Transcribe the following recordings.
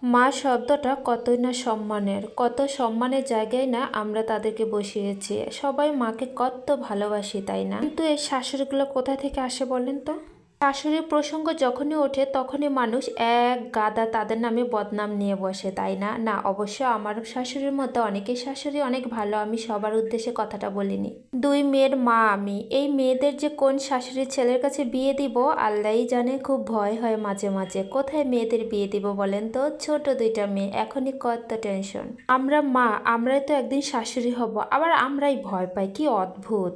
মা শব্দটা কতই না সম্মানের, কত সম্মানের জায়গায় না আমরা তাদেরকে বসিয়েছি। সবাই মাকে কত ভালোবাসি, তাই না? কিন্তু এই শাশুড়িগুলো কোথা থেকে আসে বলেন তো? শাশুড়ির প্রসঙ্গ যখনই ওঠে তখনই মানুষ এক গাদা তাদের নামে বদনাম নিয়ে বসে, তাই না? না, অবশ্য আমার শাশুড়ির মতো অনেকেই শাশুড়ি অনেক ভালো, আমি সবার উদ্দেশ্যে কথাটা বলিনি। দুই মেয়ের মা আমি, এই মেয়েদের যে কোন শাশুড়ির ছেলের কাছে বিয়ে দিব আল্লাহই জানে। খুব ভয় হয় মাঝে মাঝে, কোথায় মেয়েদের বিয়ে দিব বলেন তো? ছোট দুইটা মেয়ে, এখনই কত টেনশন। আমরা মা, আমরাই তো একদিন শাশুড়ি হব, আবার আমরাই ভয় পাই, কি অদ্ভুত।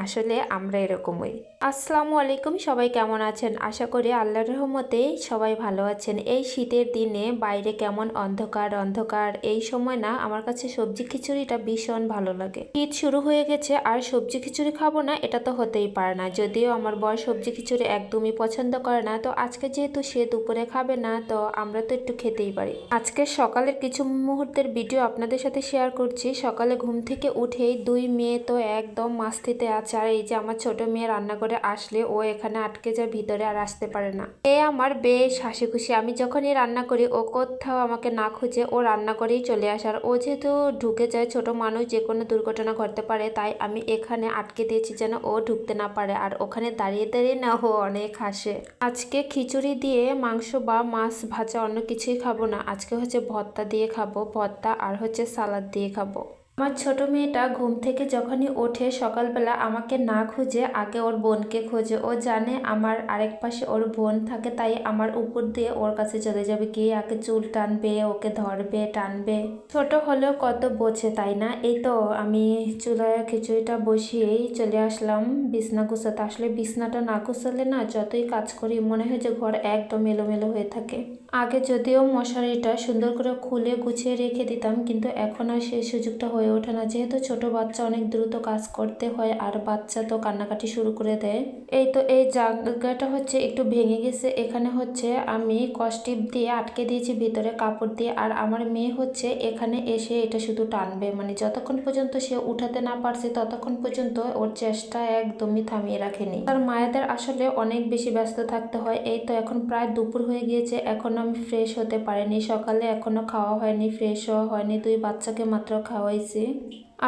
আসলে আমরা এরকমই। আসসালামু আলাইকুম, সবাই কেমন আছেন? আশা করি আল্লাহর রহমতে সবাই ভালো আছেন। এই শীতের দিনে বাইরে কেমন অন্ধকার অন্ধকার, এই সময় না আমার কাছে সবজি খিচুড়িটা ভীষণ ভালো লাগে। শীত শুরু হয়ে গেছে আর সবজি খিচুড়ি খাবো না এটা তো হতেই পারে না। যদিও আমার বর সবজি খিচুড়ি একদমই পছন্দ করে না, তো আজকে যেহেতু সে দুপুরে খাবে না, তো আমরা তো একটু খেতেই পারি। আজকে সকালের কিছু মুহূর্তের ভিডিও আপনাদের সাথে শেয়ার করছি। সকালে ঘুম থেকে উঠেই দুই মেয়ে তো একদম মাস্তিতে আছে, আর এই যে আমার ছোট মেয়ে রান্না করে আসলে ও এখানে আটকে যায় ভিতরে, আর আসতে পারে না। এ আমার বেশ হাসি খুশি, আমি যখনই রান্না করি ও কোথাও আমাকে না খুঁজে ও রান্না করেই চলে আসার। ও যেহেতু ঢুকে যায়, ছোট মানুষ যে কোনো দুর্ঘটনা ঘটতে পারে, তাই আমি এখানে আটকে দিয়েছি যেন ও ঢুকতে না পারে। আর ওখানে দাঁড়িয়ে দাঁড়িয়ে না ও অনেক হাসে। আজকে খিচুড়ি দিয়ে মাংস বা মাছ ভাজা অন্য কিছুই খাবো না, আজকে হচ্ছে ভর্তা দিয়ে খাবো, ভর্তা আর হচ্ছে সালাদ দিয়ে খাবো। আমার ছোট মেয়েটা ঘুম থেকে যখনই ওঠে সকালবেলা আমাকে না খুঁজে আগে ওর বোনকে খোঁজে। ও জানে আমার আরেক পাশে ওর বোন থাকে, তাই আমার উপর দিয়ে ওর কাছে চলে যাবে, গিয়ে আগে চুল টানবে, ওকে ধরবে, টানবে। ছোট হলেও কত বোঝে, তাই না? এই তো আমি চুলায় খিচুড়িটা বসিয়েই চলে আসলাম বিছনা গুছাতে। আসলে বিছনাটা না গুছালে না যতই কাজ করি মনে হয় যে ঘর একদম এলোমেলো হয়ে থাকে। আগে যদিও মশারিটা সুন্দর করে খুলে গুছিয়ে রেখে দিতাম, কিন্তু এখন আর সেই সুযোগটা হয়ে ওঠে না, যেহেতু ছোট বাচ্চা অনেক দ্রুত কাজ করতে হয় আর বাচ্চা তো কান্নাকাটি শুরু করে দেয়। এই তো এই জায়গাটা হচ্ছে একটু ভেঙে গেছে, এখানে হচ্ছে আমি কষ্টিপ দিয়ে আটকে দিয়েছি ভিতরে কাপড় দিয়ে, আর আমার মেয়ে হচ্ছে এখানে এসে এটা শুধু টানবে, মানে যতক্ষণ পর্যন্ত সে উঠাতে না পারছে ততক্ষণ পর্যন্ত ওর চেষ্টা একদমই থামিয়ে রাখেনি। তার মায়েদের আসলে অনেক বেশি ব্যস্ত থাকতে হয়। এই তো এখন প্রায় দুপুর হয়ে গিয়েছে, এখন আমি ফ্রেশ হতে পারিনি, সকালে এখনো খাওয়া হয়নি, ফ্রেশও হয়নি, দুই বাচ্চাকে মাত্র খাওয়াইছি।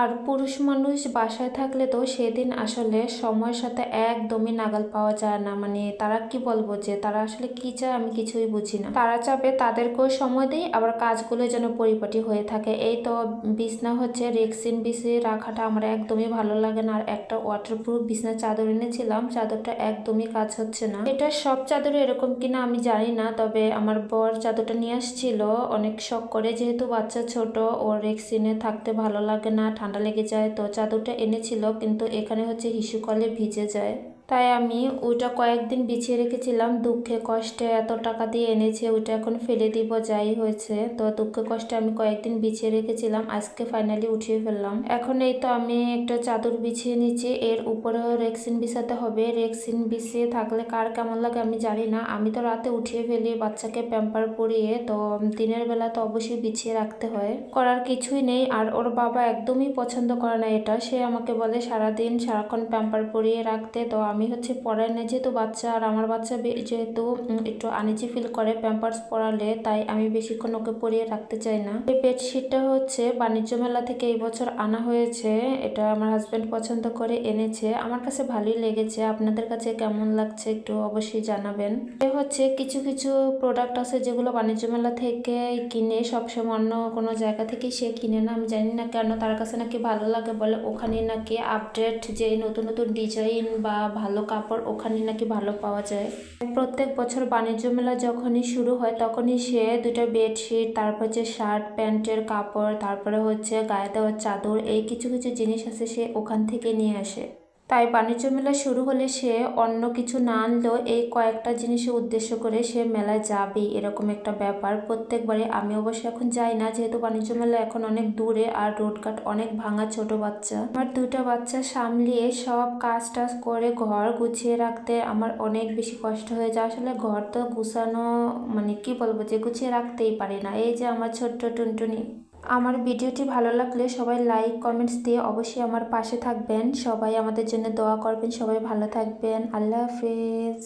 আর পুরুষ মানুষ বাসায় থাকলে তো সেদিন আসলে সময়ের সাথে একদমই নাগাল পাওয়া যায় না, মানে তারা কি বলবো যে তারা আসলে কি চায় আমি কিছুই বুঝি না। তারা চাবে তাদেরকেও সময় দেয়, আবার কাজগুলো যেন পরিপাটি হয়ে থাকে। এই তো বিছনা হচ্ছে রেক্সিন বিছিয়ে রাখাটা আমার একদমই ভালো লাগে না, আর একটা ওয়াটারপ্রুফ বিছনা চাদর এনেছিলাম, চাদরটা একদমই কাজ হচ্ছে না। এটা সব চাদরে এরকম কিনা আমি জানি না, তবে আমার বর চাদরটা নিয়ে আসছিল অনেক শখ করে, যেহেতু বাচ্চা ছোট ও রেক্সিনে থাকতে ভালো লাগে না, ঠান্ডা লেগে যায়, তো চাদরটা এনেছিল, কিন্তু এখানে হচ্ছে হিসু করলে ভিজে যায়, তাই আমি ওইটা কয়েকদিন বিছিয়ে রেখেছিলাম। দুঃখে কষ্টে এত টাকা দিয়ে এনেছে, ওইটা এখন ফেলে দিব যাই হয়েছে, তো দুঃখে কষ্টে আমি কয়েকদিন বিছিয়ে রেখেছিলাম, আজকে ফাইনালি উঠিয়ে ফেললাম। এখন এই তো আমি একটা চাদর বিছিয়ে নিচ্ছি, এর উপরেও রেক্সিন বিছাতে হবে। রেক্সিন বিছিয়ে থাকলে কার কেমন লাগে আমি জানি না, আমি তো রাতে উঠিয়ে ফেলি বাচ্চাকে প্যাম্পার পরিয়ে, তো দিনের বেলা তো অবশ্যই বিছিয়ে রাখতে হয়, করার কিছুই নেই। আর ওর বাবা একদমই পছন্দ করে না এটা, সে আমাকে বলে সারাদিন সারাক্ষণ প্যাম্পার পরিয়ে রাখতে, তো আমি হচ্ছে পরাই না, যেহেতু বাচ্চা আর আমার বাচ্চা যেহেতু একটু আনইজি ফিল করে প্যাম্পার্স পরালে, তাই আমি বেশিক্ষণ ওকে পরিয়ে রাখতে চাই না। এই বেডশিটটা হচ্ছে বাণিজ্য মেলা থেকে এই বছর আনা হয়েছে, এটা আমার হাজব্যান্ড পছন্দ করে এনেছে, আমার কাছে ভালোই লেগেছে। আপনাদের কাছে কেমন লাগছে একটু অবশ্যই জানাবেন। এ হচ্ছে কিছু কিছু প্রোডাক্ট আছে যেগুলো বাণিজ্য মেলা থেকে কিনে, সবসময় অন্য কোনো জায়গা থেকে সে কিনে না, আমি জানি না কেন, তার কাছে নাকি ভালো লাগে বলে, ওখানে নাকি আপডেট যে নতুন নতুন ডিজাইন বা ভালো কাপড় ওখানে নাকি ভালো পাওয়া যায়। প্রত্যেক বছর বাণিজ্য মেলা যখনই শুরু হয় তখনই সে দুটো বেডশিট, তারপর হচ্ছে শার্ট প্যান্টের কাপড়, তারপরে হচ্ছে গায়ে দেওয়ার চাদর, এই কিছু কিছু জিনিস আছে সে ওখান থেকে নিয়ে আসে। তাই বাণিজ্য মেলা শুরু হলে সে অন্য কিছু না আনলেও এই কয়েকটা জিনিসের উদ্দেশ্য করে সে মেলায় যাবেই, এরকম একটা ব্যাপার প্রত্যেকবারে। আমি অবশ্য এখন যাই না, যেহেতু বাণিজ্য মেলা এখন অনেক দূরে আর রোডঘাট অনেক ভাঙা, ছোট বাচ্চা, আমার দুইটা বাচ্চা সামলিয়ে সব কাজ টাজ করে ঘর গুছিয়ে রাখতে আমার অনেক বেশি কষ্ট হয়ে যায়। আসলে ঘর তো গুছানো, মানে কি বলবো যে গুছিয়ে রাখতেই পারি না। এই যে আমার ছোট্ট টুনটুনি। আমার ভিডিওটি ভালো লাগলে সবাই লাইক কমেন্টস দিয়ে অবশ্যই আমার পাশে থাকবেন, সবাই আমাদের জন্য দোয়া করবেন, সবাই ভালো থাকবেন, আল্লাহ হাফেজ।